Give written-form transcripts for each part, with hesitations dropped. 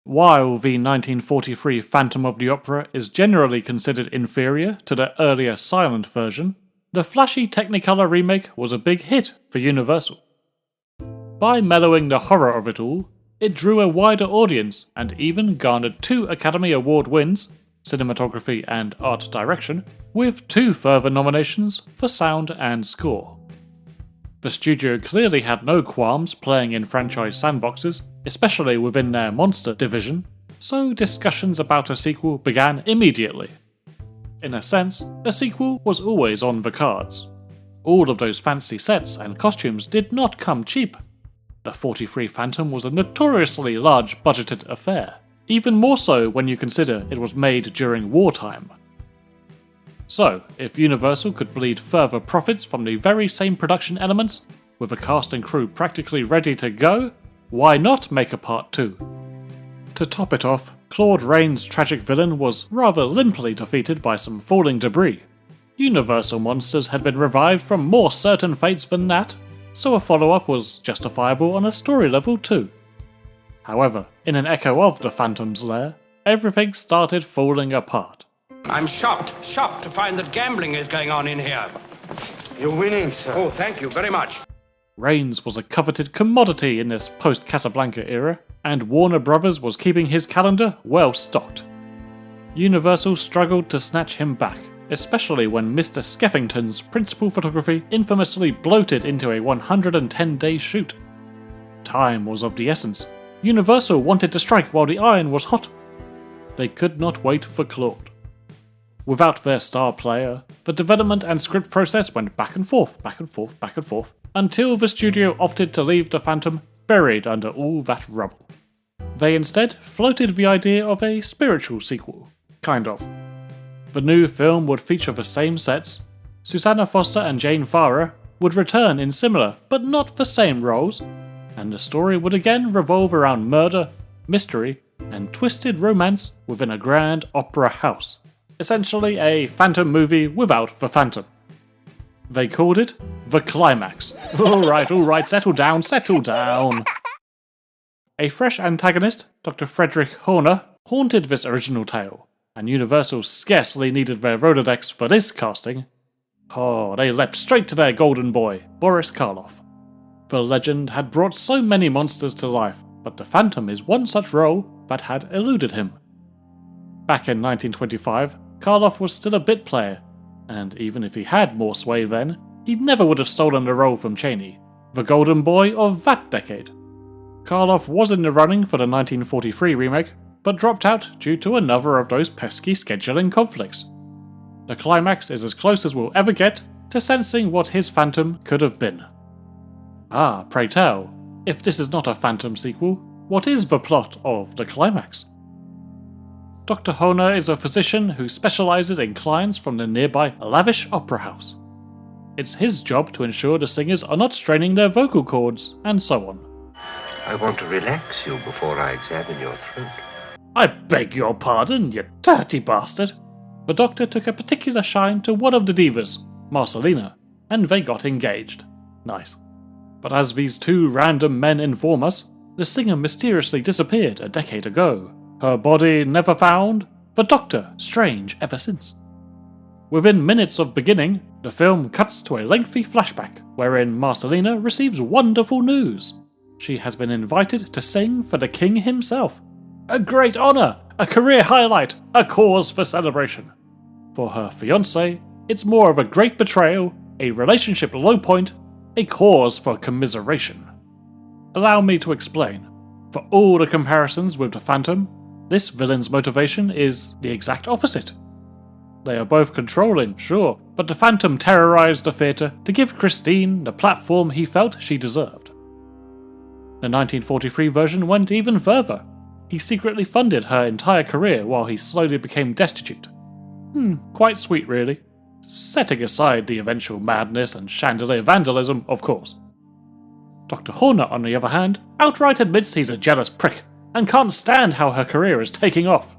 While the 1943 Phantom of the Opera is generally considered inferior to the earlier silent version, the flashy Technicolor remake was a big hit for Universal. By mellowing the horror of it all, it drew a wider audience and even garnered 2 Academy Award wins, cinematography and art direction, with 2 further nominations for sound and score. The studio clearly had no qualms playing in franchise sandboxes, especially within their monster division, so discussions about a sequel began immediately. In a sense, a sequel was always on the cards. All of those fancy sets and costumes did not come cheap. The 43 Phantom was a notoriously large budgeted affair, even more so when you consider it was made during wartime. So, if Universal could bleed further profits from the very same production elements, with a cast and crew practically ready to go, why not make a part 2? To top it off, Claude Rains' tragic villain was rather limply defeated by some falling debris. Universal monsters had been revived from more certain fates than that, so a follow-up was justifiable on a story level too. However, in an echo of the Phantom's lair, everything started falling apart. I'm shocked to find that gambling is going on in here. You're winning, sir. Oh, thank you very much. Rains was a coveted commodity in this post-Casablanca era, and Warner Brothers was keeping his calendar well stocked. Universal struggled to snatch him back, especially when Mr. Skeffington's principal photography infamously bloated into a 110-day shoot. Time was of the essence. Universal wanted to strike while the iron was hot. They could not wait for Claude. Without their star player, the development and script process went back and forth, until the studio opted to leave the Phantom buried under all that rubble. They instead floated the idea of a spiritual sequel, kind of. The new film would feature the same sets, Susanna Foster and Jane Farrar would return in similar but not the same roles, and the story would again revolve around murder, mystery, and twisted romance within a grand opera house. Essentially a Phantom movie without the Phantom. They called it The Climax. Alright, settle down. A fresh antagonist, Dr. Friedrich Horner, haunted this original tale, and Universal scarcely needed their Rolodex for this casting. They leapt straight to their golden boy, Boris Karloff. The legend had brought so many monsters to life, but the Phantom is one such role that had eluded him. Back in 1925, Karloff was still a bit player, and even if he had more sway then, he never would have stolen the role from Chaney, the golden boy of that decade. Karloff was in the running for the 1943 remake, but dropped out due to another of those pesky scheduling conflicts. The Climax is as close as we'll ever get to sensing what his Phantom could have been. Pray tell, if this is not a Phantom sequel, what is the plot of The Climax? Dr. Horner is a physician who specialises in clients from the nearby lavish opera house. It's his job to ensure the singers are not straining their vocal cords, and so on. I want to relax you before I examine your throat. I beg your pardon, you dirty bastard. The doctor took a particular shine to one of the divas, Marcelina, and they got engaged. Nice. But as these 2 random men inform us, the singer mysteriously disappeared a decade ago. Her body never found, the Doctor strange ever since. Within minutes of beginning, the film cuts to a lengthy flashback wherein Marcelina receives wonderful news. She has been invited to sing for the king himself. A great honour, a career highlight, a cause for celebration. For her fiancé, it's more of a great betrayal, a relationship low point, a cause for commiseration. Allow me to explain. For all the comparisons with the Phantom, this villain's motivation is the exact opposite. They are both controlling, sure, but the Phantom terrorised the theatre to give Christine the platform he felt she deserved. The 1943 version went even further. He secretly funded her entire career while he slowly became destitute. Quite sweet really. Setting aside the eventual madness and chandelier vandalism, of course. Dr. Horner, on the other hand, outright admits he's a jealous prick, and can't stand how her career is taking off.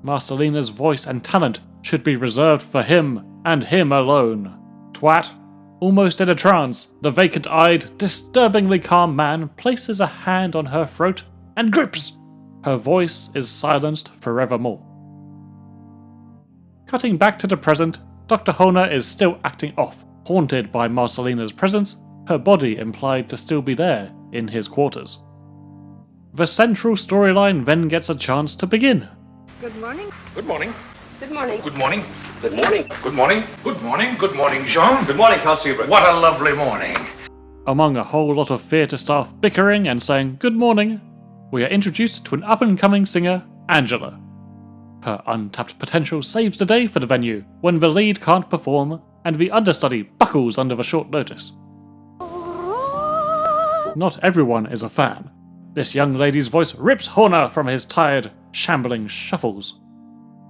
Marcelina's voice and talent should be reserved for him, and him alone. Twat. Almost in a trance, the vacant-eyed, disturbingly calm man places a hand on her throat and grips. Her voice is silenced forevermore. Cutting back to the present, Dr. Horner is still acting off, haunted by Marcelina's presence, her body implied to still be there in his quarters. The central storyline then gets a chance to begin. Good morning. Good morning. Good morning. Good morning. Good morning. Good morning. Good morning. Good morning, Jean. Good morning, Constable. What a lovely morning. Among a whole lot of theatre staff bickering and saying good morning, we are introduced to an up-and-coming singer, Angela. Her untapped potential saves the day for the venue when the lead can't perform and the understudy buckles under the short notice. Not everyone is a fan. This young lady's voice rips Horner from his tired, shambling shuffles.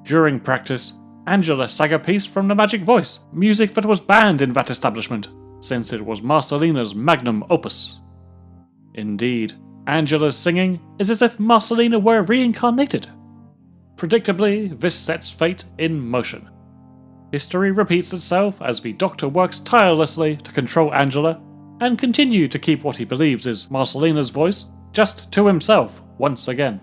During practice, Angela sang a piece from the Magic Voice, music that was banned in that establishment, since it was Marcelina's magnum opus. Indeed, Angela's singing is as if Marcelina were reincarnated. Predictably, this sets fate in motion. History repeats itself as the Doctor works tirelessly to control Angela and continue to keep what he believes is Marcelina's voice just to himself once again.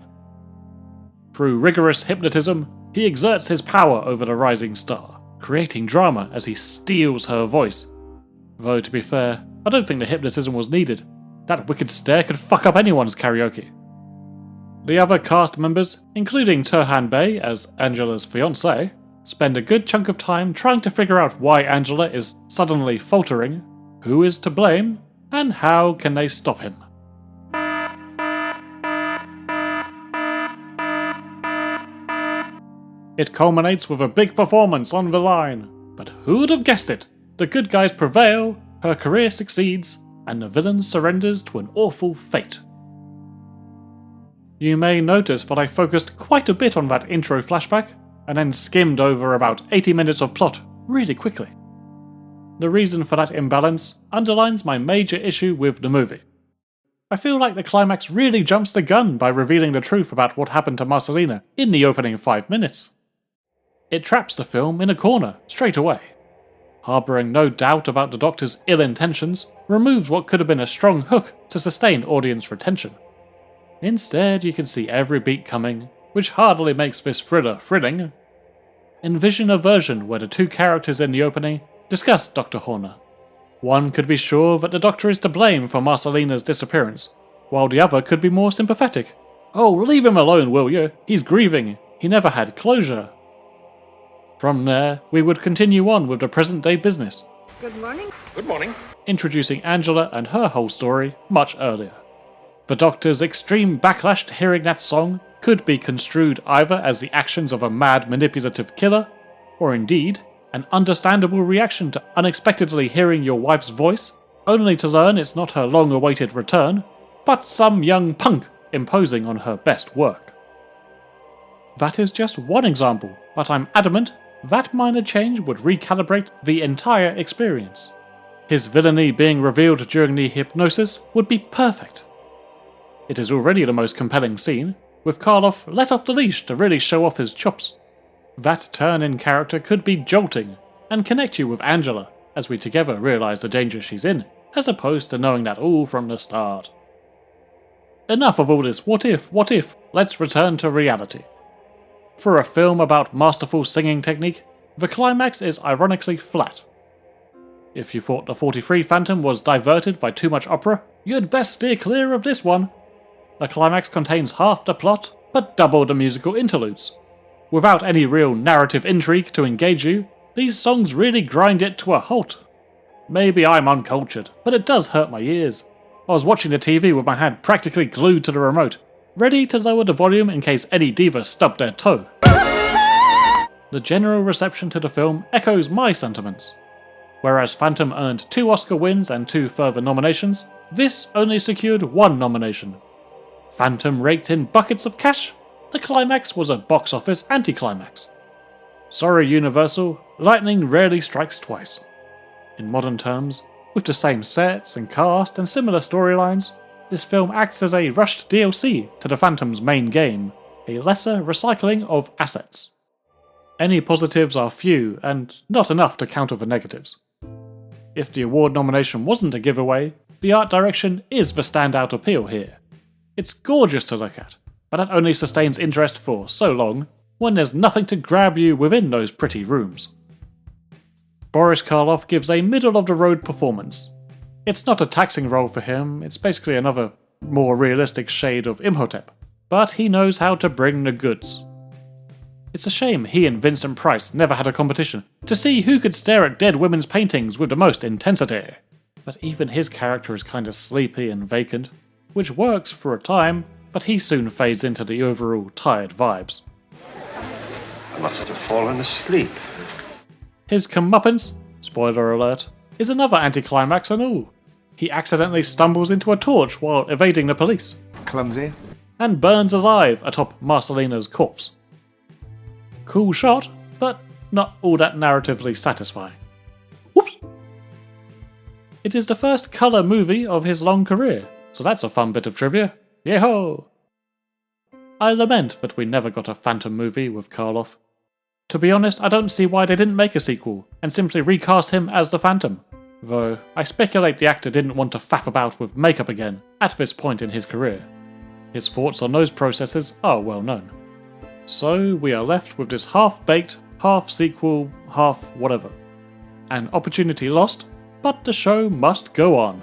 Through rigorous hypnotism, he exerts his power over the rising star, creating drama as he steals her voice. Though to be fair, I don't think the hypnotism was needed. That wicked stare could fuck up anyone's karaoke. The other cast members, including Turhan Bey as Angela's fiancé, spend a good chunk of time trying to figure out why Angela is suddenly faltering, who is to blame, and how can they stop him. It culminates with a big performance on the line, but who'd have guessed it? The good guys prevail, her career succeeds, and the villain surrenders to an awful fate. You may notice that I focused quite a bit on that intro flashback, and then skimmed over about 80 minutes of plot really quickly. The reason for that imbalance underlines my major issue with the movie. I feel like the climax really jumps the gun by revealing the truth about what happened to Marcelina in the opening 5 minutes. It traps the film in a corner straight away. Harbouring no doubt about the Doctor's ill intentions removes what could have been a strong hook to sustain audience retention. Instead, you can see every beat coming, which hardly makes this thriller thrilling. Envision a version where the two characters in the opening discuss Dr. Horner. One could be sure that the Doctor is to blame for Marcelina's disappearance, while the other could be more sympathetic. Oh, leave him alone, will you? He's grieving. He never had closure. From there, we would continue on with the present-day business. Good morning. Good morning. Introducing Angela and her whole story much earlier. The Doctor's extreme backlash to hearing that song could be construed either as the actions of a mad manipulative killer, or indeed, an understandable reaction to unexpectedly hearing your wife's voice, only to learn it's not her long-awaited return, but some young punk imposing on her best work. That is just one example, but I'm adamant that minor change would recalibrate the entire experience. His villainy being revealed during the hypnosis would be perfect. It is already the most compelling scene, with Karloff let off the leash to really show off his chops. That turn in character could be jolting, and connect you with Angela, as we together realise the danger she's in, as opposed to knowing that all from the start. Enough of all this what if, let's return to reality. For a film about masterful singing technique, the climax is ironically flat. If you thought the 43 Phantom was diverted by too much opera, you'd best steer clear of this one. The climax contains half the plot, but double the musical interludes. Without any real narrative intrigue to engage you, these songs really grind it to a halt. Maybe I'm uncultured, but it does hurt my ears. I was watching the TV with my hand practically glued to the remote, ready to lower the volume in case any diva stubbed their toe. The general reception to the film echoes my sentiments. Whereas Phantom earned 2 Oscar wins and 2 further nominations, this only secured 1 nomination. Phantom raked in buckets of cash, the climax was a box office anticlimax. Sorry Universal, lightning rarely strikes twice. In modern terms, with the same sets and cast and similar storylines, this film acts as a rushed DLC to the Phantom's main game, a lesser recycling of assets. Any positives are few and not enough to counter the negatives. If the award nomination wasn't a giveaway, the art direction is the standout appeal here. It's gorgeous to look at, but that only sustains interest for so long when there's nothing to grab you within those pretty rooms. Boris Karloff gives a middle-of-the-road performance. It's not a taxing role for him, it's basically another, more realistic shade of Imhotep, but he knows how to bring the goods. It's a shame he and Vincent Price never had a competition to see who could stare at dead women's paintings with the most intensity. But even his character is kind of sleepy and vacant, which works for a time, but he soon fades into the overall tired vibes. I must have fallen asleep. His comeuppance, spoiler alert, is another anticlimax and all. He accidentally stumbles into a torch while evading the police. Clumsy. And burns alive atop Marcelina's corpse. Cool shot, but not all that narratively satisfying. Whoops! It is the first colour movie of his long career, so that's a fun bit of trivia. Yay-ho! I lament that we never got a Phantom movie with Karloff. To be honest, I don't see why they didn't make a sequel and simply recast him as the Phantom. Though, I speculate the actor didn't want to faff about with makeup again at this point in his career. His thoughts on those processes are well known. So we are left with this half-baked, half-sequel, half-whatever. An opportunity lost, but the show must go on.